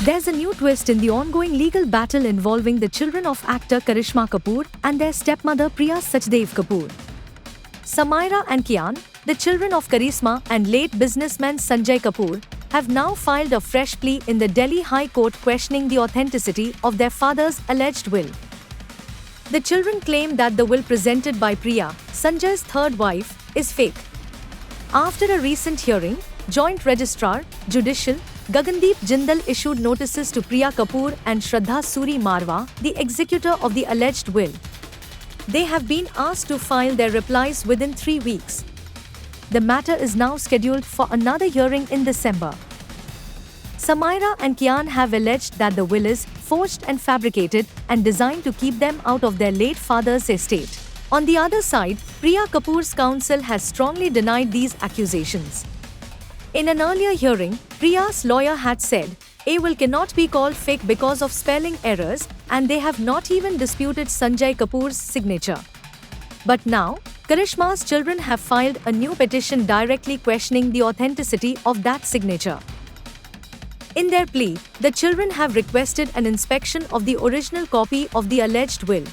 There's a new twist in the ongoing legal battle involving the children of actor Karishma Kapoor and their stepmother Priya Sachdev Kapoor. Samaira and Kian, the children of Karisma and late businessman Sanjay Kapoor, have now filed a fresh plea in the Delhi High Court questioning the authenticity of their father's alleged will. The children claim that the will presented by Priya, Sanjay's third wife, is fake. After a recent hearing, Joint Registrar, Judicial, Gagandeep Jindal issued notices to Priya Kapoor and Shraddha Suri Marwa, the executor of the alleged will. They have been asked to file their replies within 3 weeks. The matter is now scheduled for another hearing in December. Samaira and Kian have alleged that the will is forged and fabricated and designed to keep them out of their late father's estate. On the other side, Priya Kapoor's counsel has strongly denied these accusations. In an earlier hearing, Priya's lawyer had said, "A will cannot be called fake because of spelling errors, and they have not even disputed Sanjay Kapoor's signature." But now, Karishma's children have filed a new petition directly questioning the authenticity of that signature. In their plea, the children have requested an inspection of the original copy of the alleged will.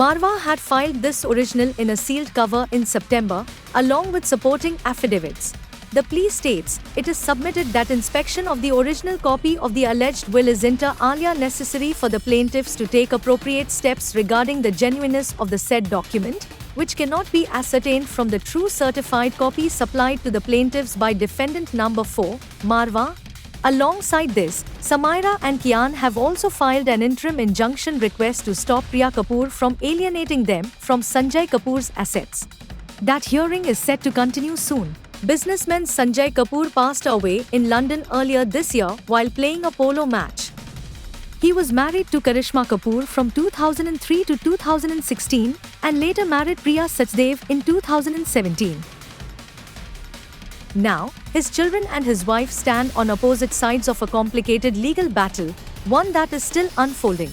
Marwa had filed this original in a sealed cover in September, along with supporting affidavits. The plea states, it is submitted that inspection of the original copy of the alleged will is inter alia necessary for the plaintiffs to take appropriate steps regarding the genuineness of the said document, which cannot be ascertained from the true certified copy supplied to the plaintiffs by defendant number 4, Marwa. Alongside this, Samaira and Kian have also filed an interim injunction request to stop Priya Kapoor from alienating them from Sanjay Kapoor's assets. That hearing is set to continue soon. Businessman Sanjay Kapoor passed away in London earlier this year while playing a polo match. He was married to Karishma Kapoor from 2003 to 2016 and later married Priya Sachdev in 2017. Now, his children and his wife stand on opposite sides of a complicated legal battle, one that is still unfolding.